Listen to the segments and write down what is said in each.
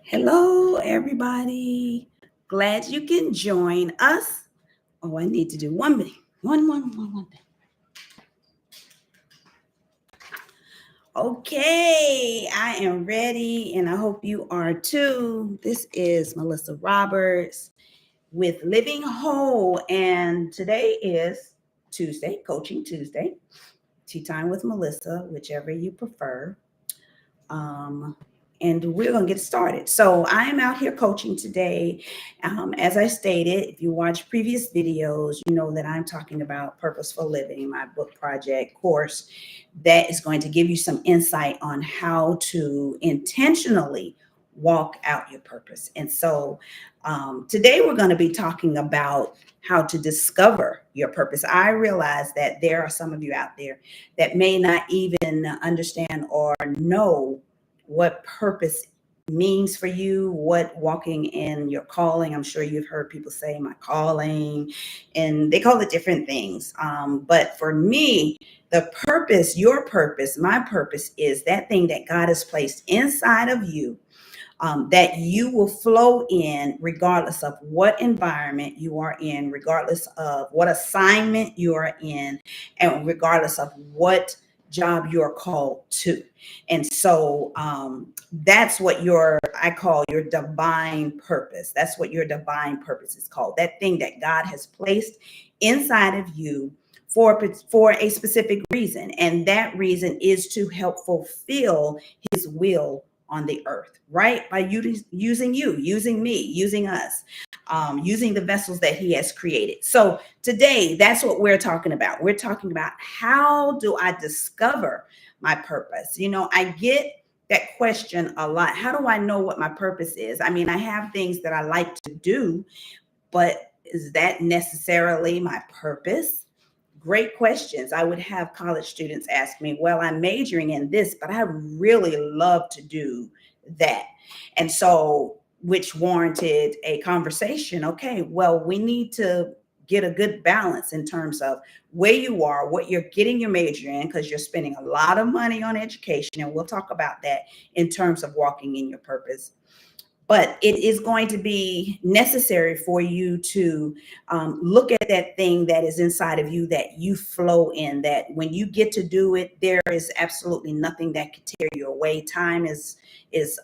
Hello, everybody. Glad you can join us. Oh, I need to do one thing. One thing. Okay, I am ready, and I hope you are too. This is Melissa Roberts with Living Whole, and today is Tuesday, Coaching Tuesday, Tea Time with Melissa, whichever you prefer. Um, and we're going to get started. So I am out here coaching today. As I stated, if you watch previous videos, you know that I'm talking about Purposeful Living, my book project course that is going to give you some insight on how to intentionally walk out your purpose. And so today we're going to be talking about how to discover your purpose. I realize that there are some of you out there that may not even understand or know what purpose means for you, what walking in your calling. I'm sure you've heard people say my calling, and they call it different things. But for me, the purpose, your purpose, my purpose is that thing that God has placed inside of you, that you will flow in regardless of what environment you are in, regardless of what assignment you are in, and regardless of what job you're called to. And so that's what I call your divine purpose. That's what your divine purpose is called. That thing that God has placed inside of you for a specific reason. And that reason is to help fulfill his will on the earth, right? By using you, using me, using us, using the vessels that he has created. So today, that's what we're talking about. We're talking about how do I discover my purpose? You know, I get that question a lot. How do I know what my purpose is? I mean, I have things that I like to do, but is that necessarily my purpose? Great questions. I would have college students ask me, well, I'm majoring in this, but I really love to do that. And so, which warranted a conversation. Okay, well, we need to get a good balance in terms of where you are, what you're getting your major in, because you're spending a lot of money on education. And we'll talk about that in terms of walking in your purpose. But it is going to be necessary for you to look at that thing that is inside of you, that you flow in, that when you get to do it, there is absolutely nothing that can tear you away. Time is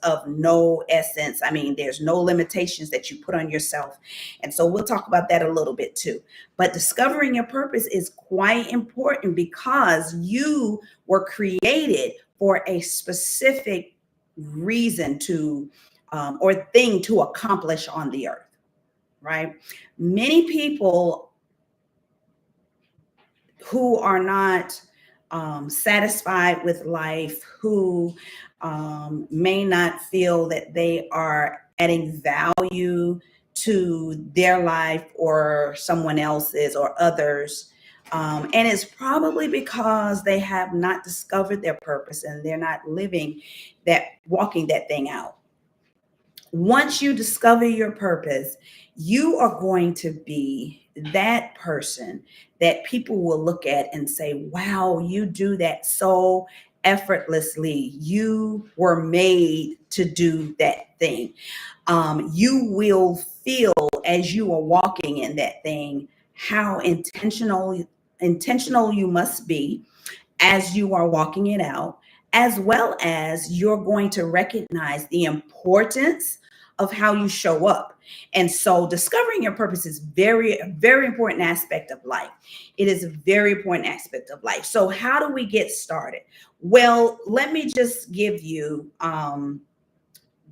of no essence. I mean, there's no limitations that you put on yourself. And so we'll talk about that a little bit too. But discovering your purpose is quite important because you were created for a specific reason or thing to accomplish on the earth, right? Many people who are not satisfied with life, who may not feel that they are adding value to their life or someone else's or others. And it's probably because they have not discovered their purpose and they're not walking that thing out. Once you discover your purpose, you are going to be that person that people will look at and say, wow, you do that so effortlessly. You were made to do that thing. You will feel as you are walking in that thing how intentional you must be as you are walking it out, as well as you're going to recognize the importance of how you show up. And so discovering your purpose is a very important aspect of life. It is a very important aspect of life. So how do we get started? Well, let me just give you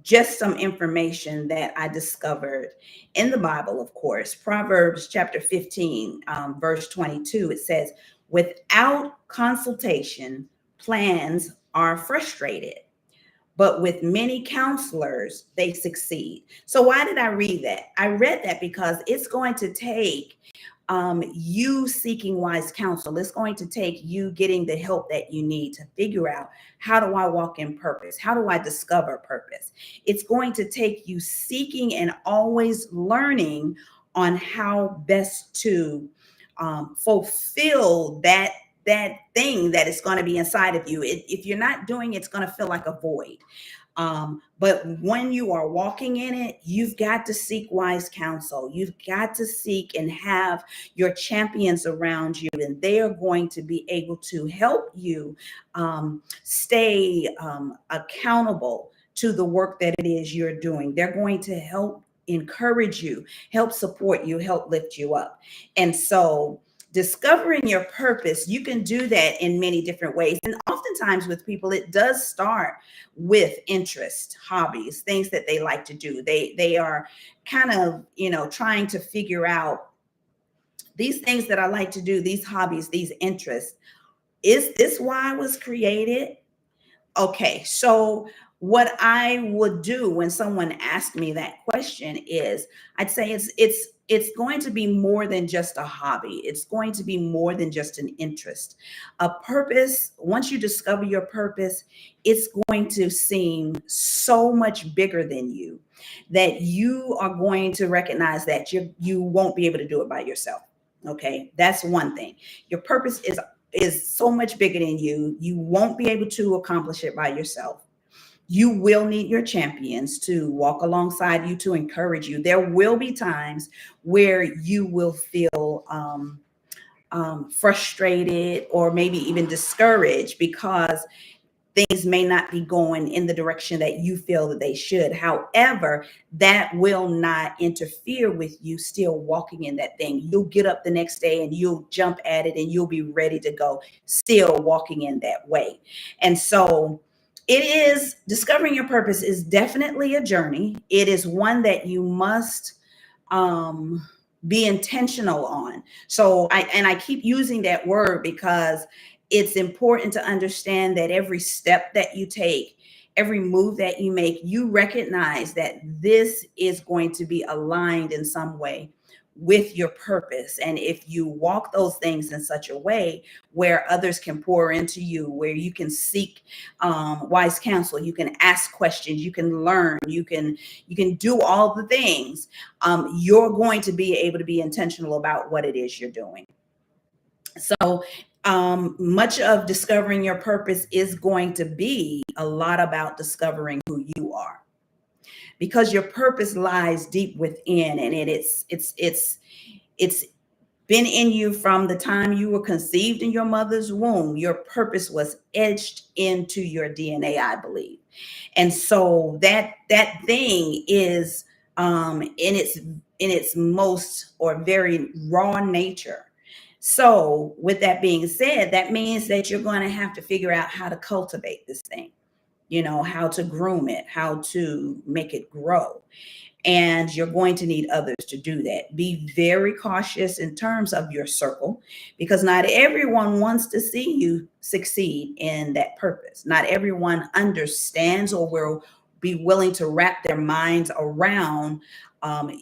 just some information that I discovered in the Bible, of course. Proverbs chapter 15, verse 22, it says, without consultation, plans are frustrated, but with many counselors, they succeed. So why did I read that? I read that because it's going to take you seeking wise counsel. It's going to take you getting the help that you need to figure out, how do I walk in purpose? How do I discover purpose? It's going to take you seeking and always learning on how best to fulfill that that thing that is going to be inside of you. If you're not doing it, it's going to feel like a void. But when you are walking in it, you've got to seek wise counsel. You've got to seek and have your champions around you, and they are going to be able to help you stay accountable to the work that it is you're doing. They're going to help encourage you, help support you, help lift you up. And so discovering your purpose, you can do that in many different ways. And oftentimes with people, it does start with interest, hobbies, things that they like to do. They are kind of, trying to figure out these things that I like to do, these hobbies, these interests. Is this why I was created? Okay, so what I would do when someone asks me that question is, I'd say it's going to be more than just a hobby. It's going to be more than just an interest. A purpose, once you discover your purpose, it's going to seem so much bigger than you that you are going to recognize that you won't be able to do it by yourself. Okay, that's one thing. Your purpose is so much bigger than you. You won't be able to accomplish it by yourself. You will need your champions to walk alongside you, to encourage you. There will be times where you will feel frustrated or maybe even discouraged because things may not be going in the direction that you feel that they should. However, that will not interfere with you still walking in that thing. You'll get up the next day and you'll jump at it and you'll be ready to go, still walking in that way. And so discovering your purpose is definitely a journey. It is one that you must be intentional on. So I keep using that word because it's important to understand that every step that you take, every move that you make, you recognize that this is going to be aligned in some way with your purpose. And if you walk those things in such a way where others can pour into you, where you can seek wise counsel, you can ask questions, you can learn, you can do all the things, you're going to be able to be intentional about what it is you're doing. So much of discovering your purpose is going to be a lot about discovering who you are, because your purpose lies deep within, and it's been in you from the time you were conceived in your mother's womb. Your purpose was etched into your DNA, I believe. And so that thing is in its most or very raw nature. So with that being said, that means that you're going to have to figure out how to cultivate this thing, how to groom it, how to make it grow. And you're going to need others to do that. Be very cautious in terms of your circle, because not everyone wants to see you succeed in that purpose. Not everyone understands or will be willing to wrap their minds around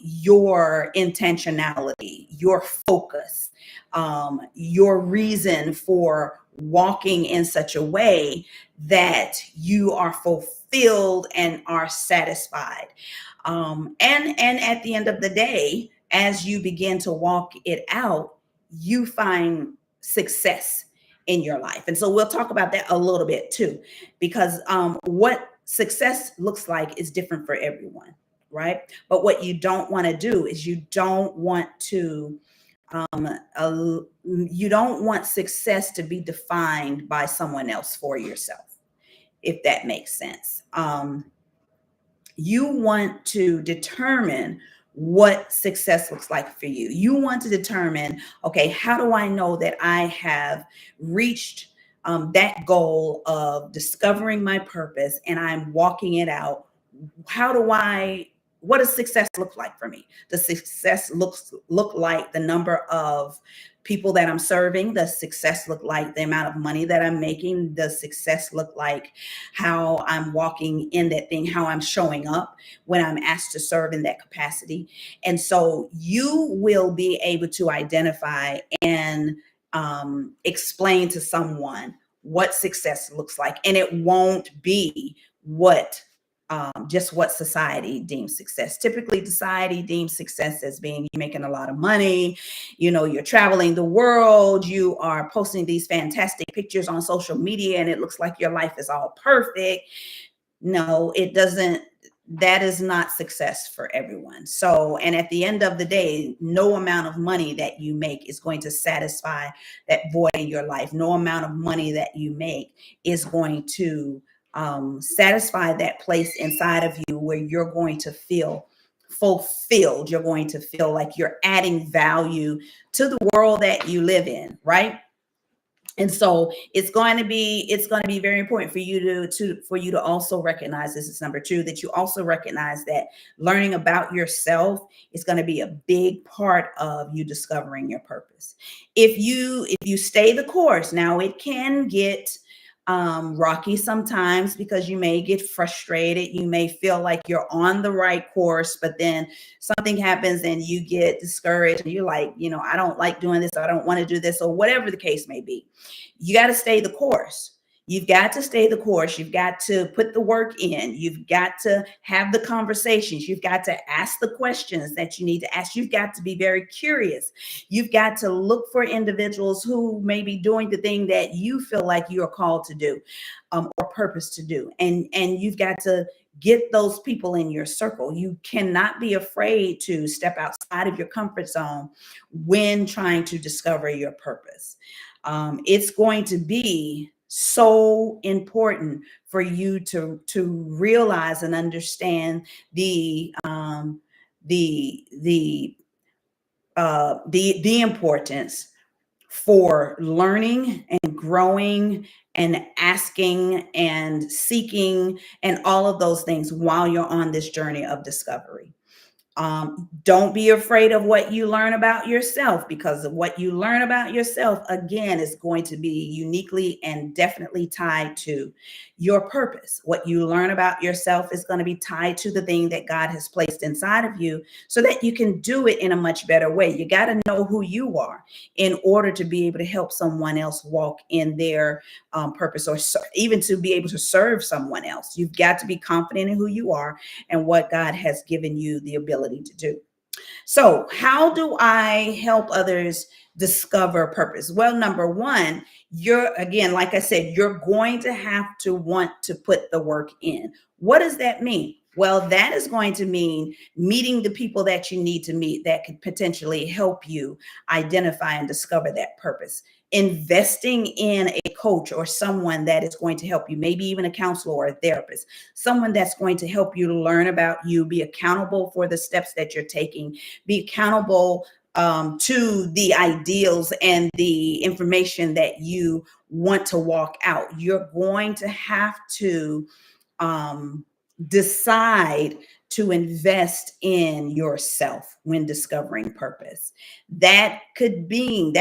your intentionality, your focus, your reason for walking in such a way that you are fulfilled and are satisfied. And at the end of the day, as you begin to walk it out, you find success in your life. And so we'll talk about that a little bit too, because what success looks like is different for everyone, right? But what you don't want to do is you don't want success to be defined by someone else for yourself, if that makes sense. You want to determine what success looks like for you. You want to determine, okay, how do I know that I have reached that goal of discovering my purpose and I'm walking it out? What does success look like for me? Does success look like the number of people that I'm serving? Does success look like the amount of money that I'm making? Does success look like how I'm walking in that thing, how I'm showing up when I'm asked to serve in that capacity? And so you will be able to identify and explain to someone what success looks like. And it won't be what just what society deems success. Typically, society deems success as being you making a lot of money, you're traveling the world, you are posting these fantastic pictures on social media, and it looks like your life is all perfect. No, it doesn't. That is not success for everyone. So, and at the end of the day, no amount of money that you make is going to satisfy that void in your life. No amount of money that you make is going to satisfy that place inside of you where you're going to feel fulfilled. You're going to feel like you're adding value to the world that you live in, right? And so it's going to be very important for you to also recognize, this is number two, that you also recognize that learning about yourself is going to be a big part of you discovering your purpose. If you stay the course, now it can get rocky sometimes because you may get frustrated. You may feel like you're on the right course, but then something happens and you get discouraged and you're like, I don't like doing this. I don't want to do this, or whatever the case may be. You got to stay the course. You've got to stay the course. You've got to put the work in. You've got to have the conversations. You've got to ask the questions that you need to ask. You've got to be very curious. You've got to look for individuals who may be doing the thing that you feel like you are called to do, or purpose to do. And you've got to get those people in your circle. You cannot be afraid to step outside of your comfort zone when trying to discover your purpose. It's going to be so important for you to realize and understand the importance for learning and growing and asking and seeking and all of those things while you're on this journey of discovery. Don't be afraid of what you learn about yourself, because of what you learn about yourself, again, is going to be uniquely and definitely tied to your purpose. What you learn about yourself is going to be tied to the thing that God has placed inside of you so that you can do it in a much better way. You got to know who you are in order to be able to help someone else walk in their purpose, or even to be able to serve someone else. You've got to be confident in who you are and what God has given you the ability to do. So, how do I help others discover purpose? Well, number one, again, like I said, you're going to have to want to put the work in. What does that mean? Well, that is going to mean meeting the people that you need to meet that could potentially help you identify and discover that purpose. Investing in a coach or someone that is going to help you, maybe even a counselor or a therapist, someone that's going to help you to learn about you, be accountable for the steps that you're taking, be accountable to the ideals and the information that you want to walk out. You're going to have to decide to invest in yourself when discovering purpose. That could mean,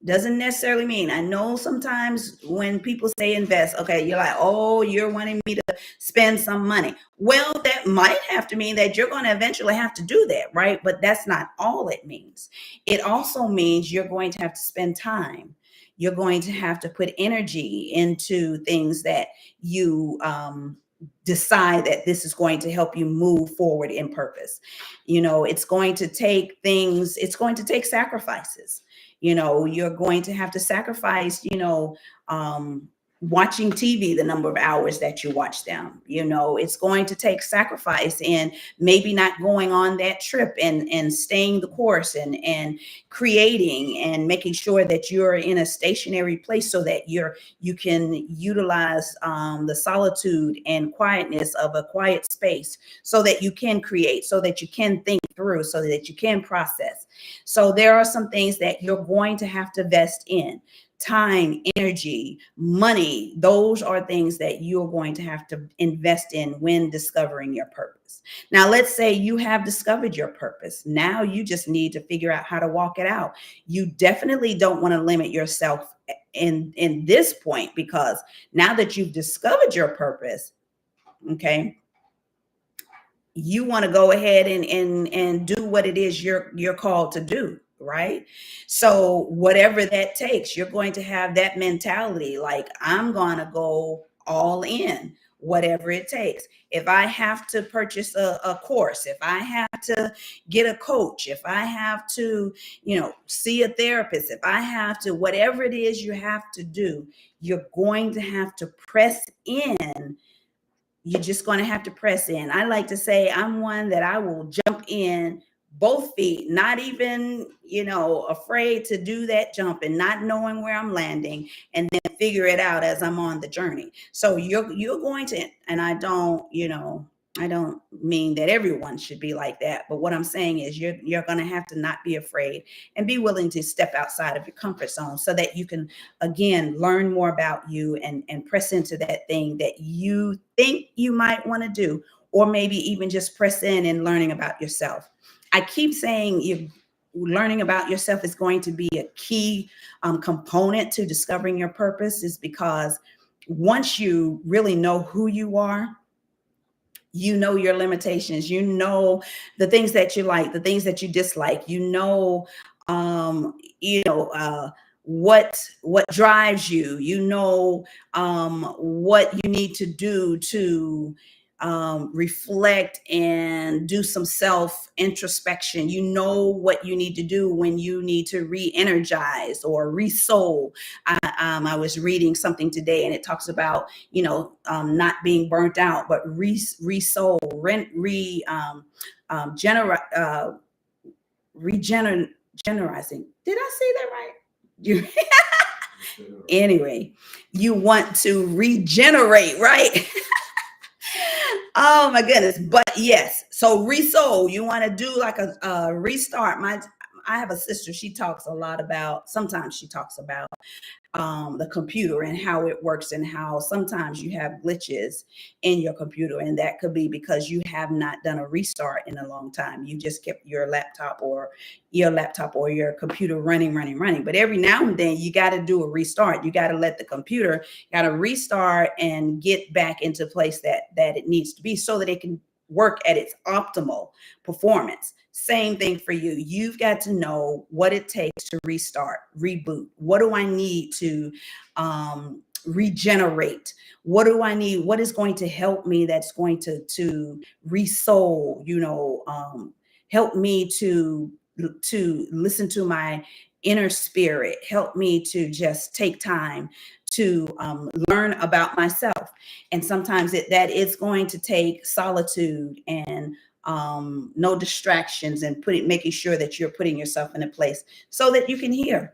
doesn't necessarily mean. I know sometimes when people say invest, okay, you're like, oh, you're wanting me to spend some money. Well, that might have to mean that you're going to eventually have to do that, right? But that's not all it means. It also means you're going to have to spend time. You're going to have to put energy into things that you decide that this is going to help you move forward in purpose. It's going to take sacrifices. You're going to have to sacrifice, watching TV, the number of hours that you watch them. It's going to take sacrifice in maybe not going on that trip and staying the course and creating and making sure that you're in a stationary place so that you can utilize the solitude and quietness of a quiet space so that you can create, so that you can think through, so that you can process. So there are some things that you're going to have to invest in. Time, energy, money, those are things that you're going to have to invest in when discovering your purpose. Now, let's say you have discovered your purpose. Now you just need to figure out how to walk it out. You definitely don't want to limit yourself in this point, because now that you've discovered your purpose, okay, you want to go ahead and do what it is you're called to do, right? So whatever that takes, you're going to have that mentality, like, I'm going to go all in whatever it takes. If I have to purchase a course, if I have to get a coach, if I have to, see a therapist, if I have to, whatever it is you have to do, you're going to have to press in. You're just going to have to press in. I like to say I'm one that I will jump in both feet, not even, afraid to do that jump and not knowing where I'm landing, and then figure it out as I'm on the journey. So you're going to, and I don't mean that everyone should be like that, but what I'm saying is you're going to have to not be afraid and be willing to step outside of your comfort zone so that you can, again, learn more about you and press into that thing that you think you might want to do, or maybe even just press in learning about yourself. I keep saying learning about yourself is going to be a key component to discovering your purpose, is because once you really know who you are, you know your limitations, you know the things that you like, the things that you dislike, um what drives you, what you need to do to reflect and do some self introspection. You know what you need to do when you need to re-energize or re-soul. I was reading something today and it talks about, not being burnt out, but re-soul, regenerizing. Did I say that right? You anyway, you want to regenerate, right? Oh my goodness. But yes, so re-soul, you want to do like a restart. I have a sister, sometimes she talks about the computer and how it works, and how sometimes you have glitches in your computer, and that could be because you have not done a restart in a long time. You just kept your laptop or your computer running. But every now and then you got to do a restart. You got to let the computer restart and get back into place that it needs to be, so that it can work at its optimal performance. Same thing for you. You've got to know what it takes to restart, reboot. What do I need to regenerate? What do I need? What is going to help me? That's going to re-soul, help me to listen to my inner spirit, help me to just take time to learn about myself. And sometimes that it's going to take solitude and no distractions, and making sure that you're putting yourself in a place so that you can hear,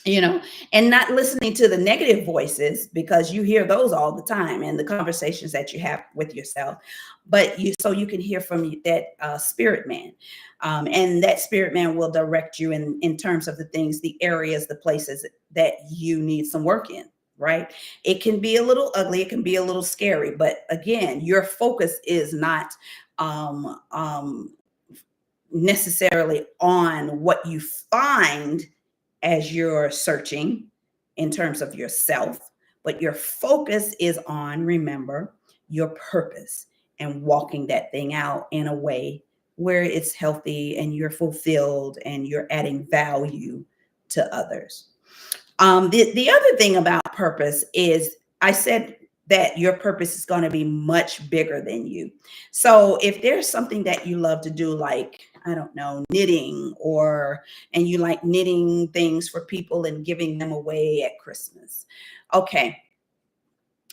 and not listening to the negative voices, because you hear those all the time, and the conversations that you have with yourself, but so you can hear from that spirit man. And that spirit man will direct you in terms of the things, the areas, the places that you need some work in, right? It can be a little ugly, it can be a little scary, but again, your focus is not necessarily on what you find as you're searching in terms of yourself, but your focus is on, remember, your purpose, and walking that thing out in a way where it's healthy and you're fulfilled and you're adding value to others. The other thing about purpose is, I said that your purpose is going to be much bigger than you. So if there's something that you love to do, like, I don't know, knitting, and you like knitting things for people and giving them away at Christmas. Okay.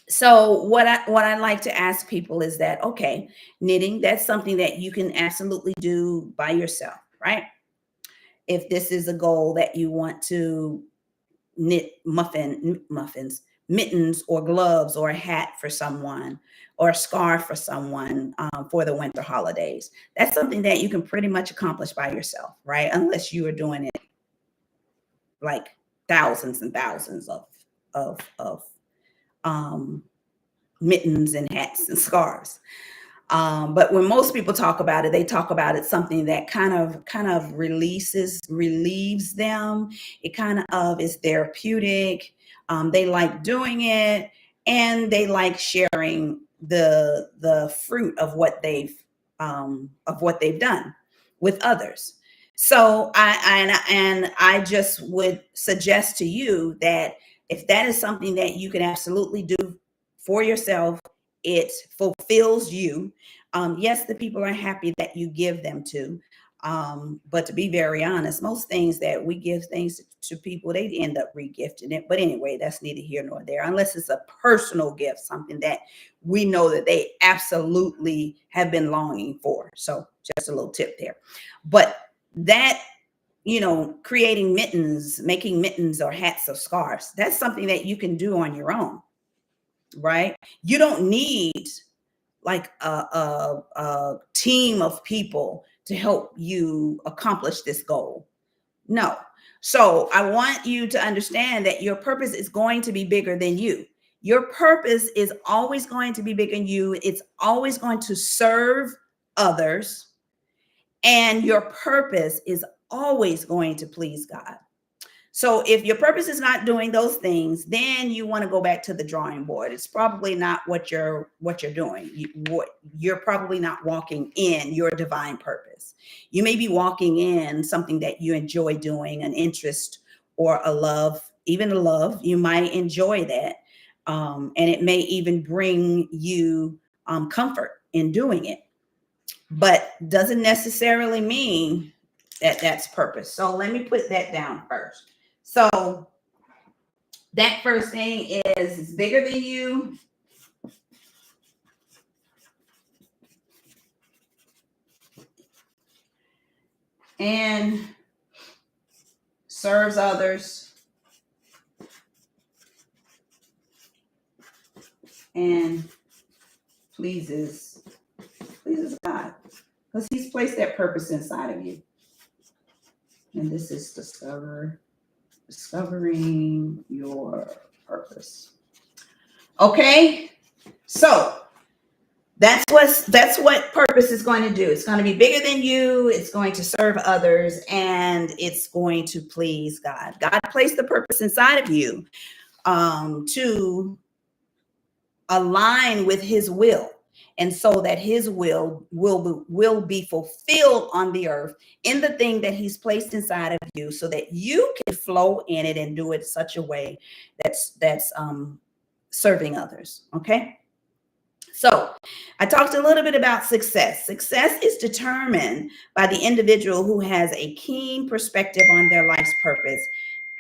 So what I like to ask people is that, okay, knitting, that's something that you can absolutely do by yourself, right? If this is a goal that you want to knit muffins, mittens, or gloves, or a hat for someone, or a scarf for someone for the winter holidays. That's something that you can pretty much accomplish by yourself, right? Unless you are doing it like thousands and thousands of mittens and hats and scarves. But when most people talk about it, they talk about it something that kind of relieves them. It kind of is therapeutic. They like doing it, and they like sharing the fruit of what they've done with others. So I just would suggest to you that if that is something that you can absolutely do for yourself it fulfills you. Yes, the people are happy that you give them to. But to be very honest, most things that we give things to people, they end up regifting it. But anyway, that's neither here nor there, unless it's a personal gift, something that we know that they absolutely have been longing for. So just a little tip there. But that, creating mittens, making mittens or hats or scarves, that's something that you can do on your own, right? You don't need like a team of people to help you accomplish this goal. No. So I want you to understand that your purpose is going to be bigger than you. Your purpose is always going to be bigger than you. It's always going to serve others. And your purpose is always going to please God. So if your purpose is not doing those things, then you want to go back to the drawing board. It's probably not what you're doing. You're probably not walking in your divine purpose. You may be walking in something that you enjoy doing, an interest or a love, even a love. You might enjoy that. And it may even bring you comfort in doing it, but doesn't necessarily mean that that's purpose. So let me put that down first. So that first thing is it's bigger than you. And serves others. And pleases God. Because he's placed that purpose inside of you. And this is discovering your purpose. Okay, so that's what purpose is going to do. It's going to be bigger than you. It's going to serve others, and it's going to please God. God placed the purpose inside of you to align with His will, and so that His will be fulfilled on the earth in the thing that He's placed inside of you, so that you can flow in it and do it such a way that's serving others. Okay. So I talked a little bit about success. Success is determined by the individual who has a keen perspective on their life's purpose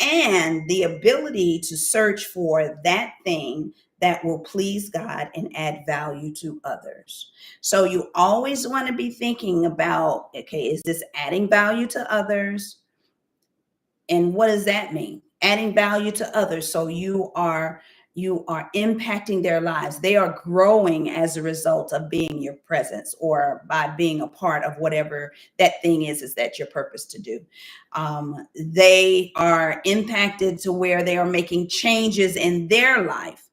and the ability to search for that thing that will please God and add value to others. So you always want to be thinking about, okay, is this adding value to others? And what does that mean? Adding value to others. So you are impacting their lives. They are growing as a result of being your presence or by being a part of whatever that thing is that your purpose to do. They are impacted to where they are making changes in their life.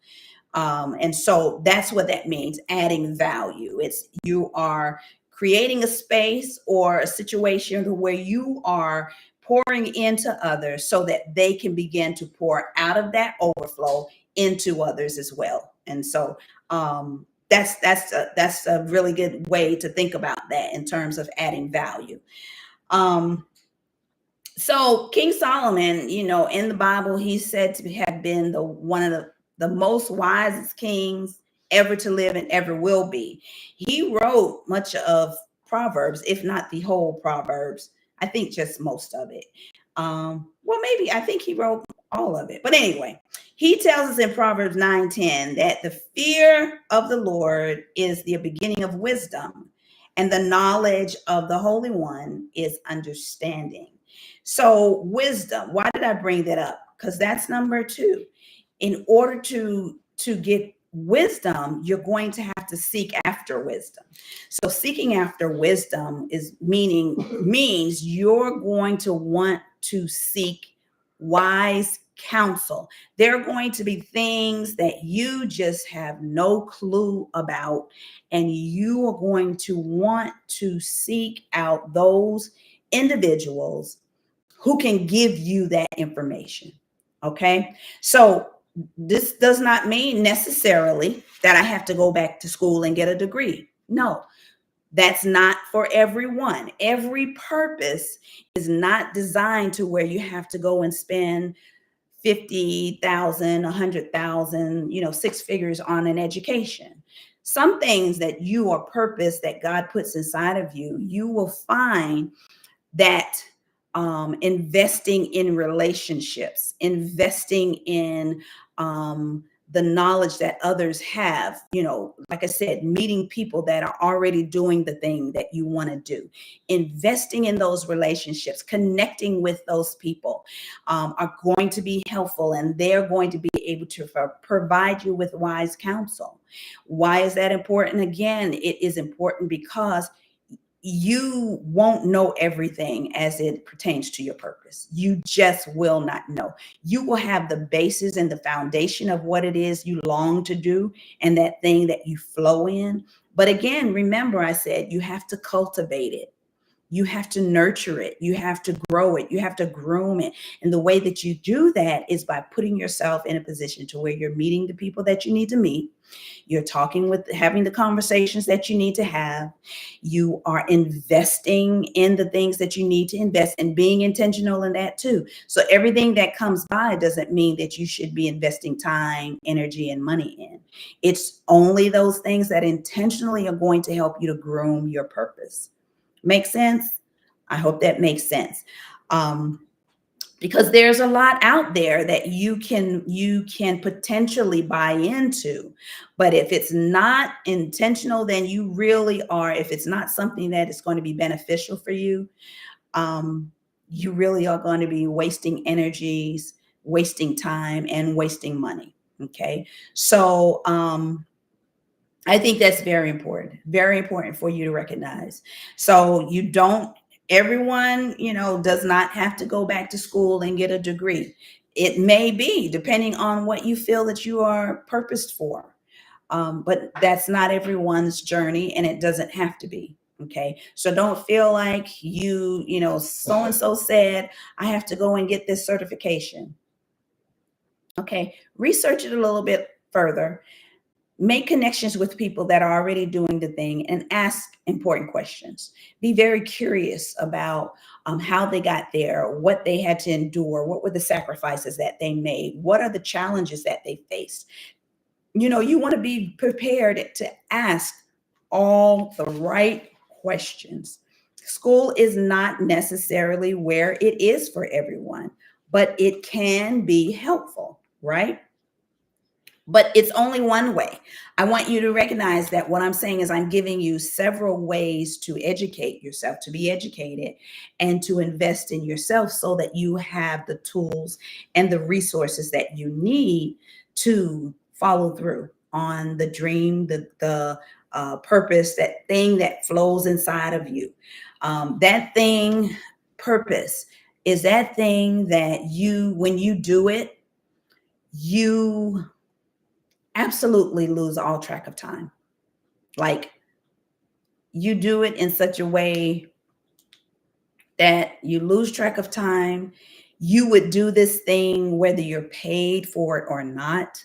And so that's what that means, adding value. It's you are creating a space or a situation where you are pouring into others so that they can begin to pour out of that overflow into others as well. And so that's a really good way to think about that in terms of adding value. So King Solomon, in the Bible, he's said to have been one of the most wisest kings ever to live and ever will be. He wrote much of Proverbs, if not the whole Proverbs. I think just most of it. Maybe I think he wrote all of it. But anyway, he tells us in Proverbs 9:10 that the fear of the Lord is the beginning of wisdom, and the knowledge of the Holy One is understanding. So wisdom, why did I bring that up? Because that's number 2. In order to get wisdom, you're going to have to seek after wisdom. So seeking after wisdom means you're going to want to seek wise counsel. There are going to be things that you just have no clue about, and you are going to want to seek out those individuals who can give you that information. Okay. So this does not mean necessarily that I have to go back to school and get a degree. No, that's not for everyone. Every purpose is not designed to where you have to go and spend 50,000, 100,000, 6 figures on an education. some things that you are purpose that God puts inside of you, you will find that investing in relationships, investing in the knowledge that others have, like I said, meeting people that are already doing the thing that you want to do, investing in those relationships, connecting with those people are going to be helpful, and they're going to be able to provide you with wise counsel. Why is that important? Again, it is important because you won't know everything as it pertains to your purpose. You just will not know. You will have the basis and the foundation of what it is you long to do and that thing that you flow in. But again, remember, I said you have to cultivate it. You have to nurture it. You have to grow it. You have to groom it. And the way that you do that is by putting yourself in a position to where you're meeting the people that you need to meet. You're having the conversations that you need to have. You are investing in the things that you need to invest and being intentional in that too. So everything that comes by doesn't mean that you should be investing time, energy, and money in. It's only those things that intentionally are going to help you to groom your purpose. Make sense? I hope that makes sense. Because there's a lot out there that you can potentially buy into, but if it's not intentional, then you really are, if it's not something that is going to be beneficial for you, you really are going to be wasting energies, wasting time, and wasting money. Okay, so I think that's very important for you to recognize. So everyone, does not have to go back to school and get a degree. It may be, depending on what you feel that you are purposed for. But that's not everyone's journey, and it doesn't have to be. Okay. So don't feel like so and so said, I have to go and get this certification. Okay. Research it a little bit further. Make connections with people that are already doing the thing and ask important questions. Be very curious about how they got there, what they had to endure, what were the sacrifices that they made, what are the challenges that they faced. You want to be prepared to ask all the right questions. School is not necessarily where it is for everyone, but it can be helpful, right? But it's only one way. I want you to recognize that what I'm saying is I'm giving you several ways to educate yourself, to be educated, and to invest in yourself so that you have the tools and the resources that you need to follow through on the dream, the purpose, that thing that flows inside of you. That thing, purpose, is that thing that when you do it, you absolutely lose all track of time. Like, you do it in such a way that you lose track of time. You would do this thing whether you're paid for it or not.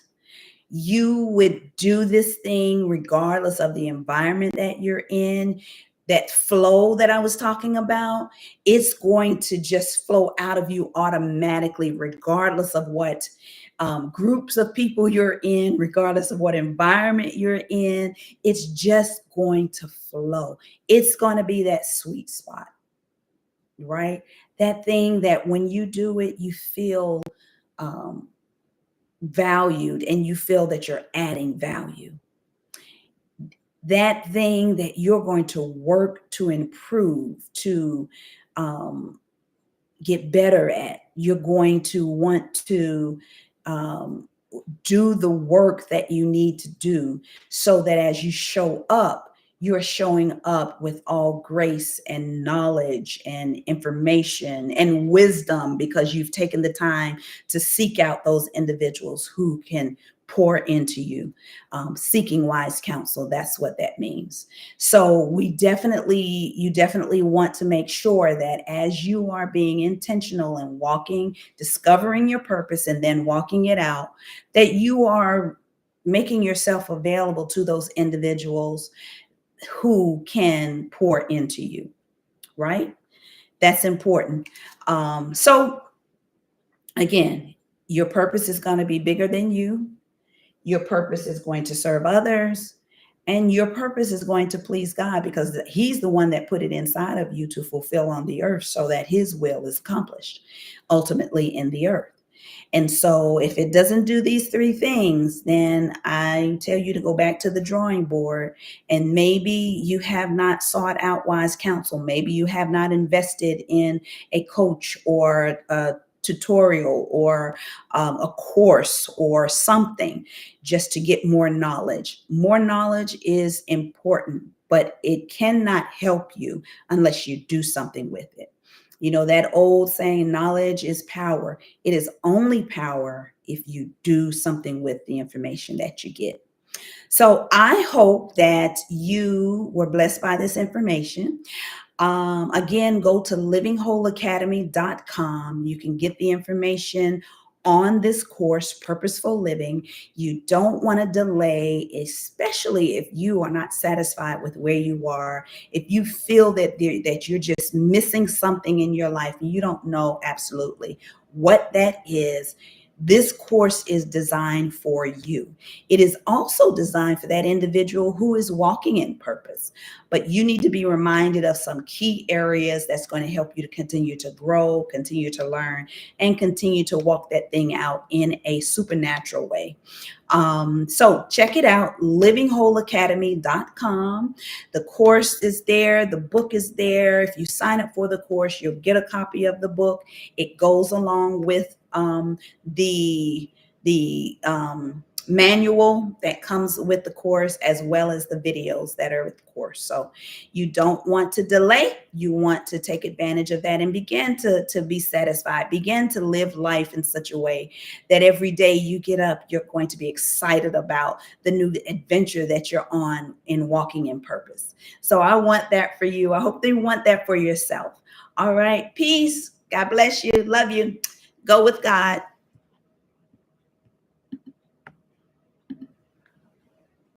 You would do this thing regardless of the environment that you're in. That flow that I was talking about, it's going to just flow out of you automatically, regardless of what groups of people you're in, regardless of what environment you're in. It's just going to flow. It's going to be that sweet spot, right? That thing that when you do it, you feel valued and you feel that you're adding value. That thing that you're going to work to improve, to get better at. You're going to want to do the work that you need to do so that as you show up, you're showing up with all grace and knowledge and information and wisdom, because you've taken the time to seek out those individuals who can pour into you. Seeking wise counsel, that's what that means. So you definitely want to make sure that as you are being intentional and discovering your purpose and then walking it out, that you are making yourself available to those individuals who can pour into you, right? That's important. So again, your purpose is going to be bigger than you. Your purpose is going to serve others. And your purpose is going to please God because he's the one that put it inside of you to fulfill on the earth so that his will is accomplished ultimately in the earth. And so if it doesn't do these three things, then I tell you to go back to the drawing board. And maybe you have not sought out wise counsel. Maybe you have not invested in a coach or a tutorial or a course or something just to get more knowledge. More knowledge is important, but it cannot help you unless you do something with it. You know, that old saying, knowledge is power. It is only power if you do something with the information that you get. So I hope that you were blessed by this information. Again, go to livingwholeacademy.com. You can get the information on this course, Purposeful Living. You don't want to delay, especially if you are not satisfied with where you are. If you feel that you're just missing something in your life and you don't know absolutely what that is, this course is designed for you. It is also designed for that individual who is walking in purpose, but you need to be reminded of some key areas that's going to help you to continue to grow, continue to learn, and continue to walk that thing out in a supernatural way. So check it out, livingwholeacademy.com. The course is there. The book is there. If you sign up for the course, you'll get a copy of the book. It goes along with the manual that comes with the course, as well as the videos that are with the course. So you don't want to delay. You want to take advantage of that and begin to be satisfied. Begin to live life in such a way that every day you get up, you're going to be excited about the new adventure that you're on in walking in purpose. So I want that for you. I hope you want that for yourself. All right. Peace. God bless you. Love you. Go with God.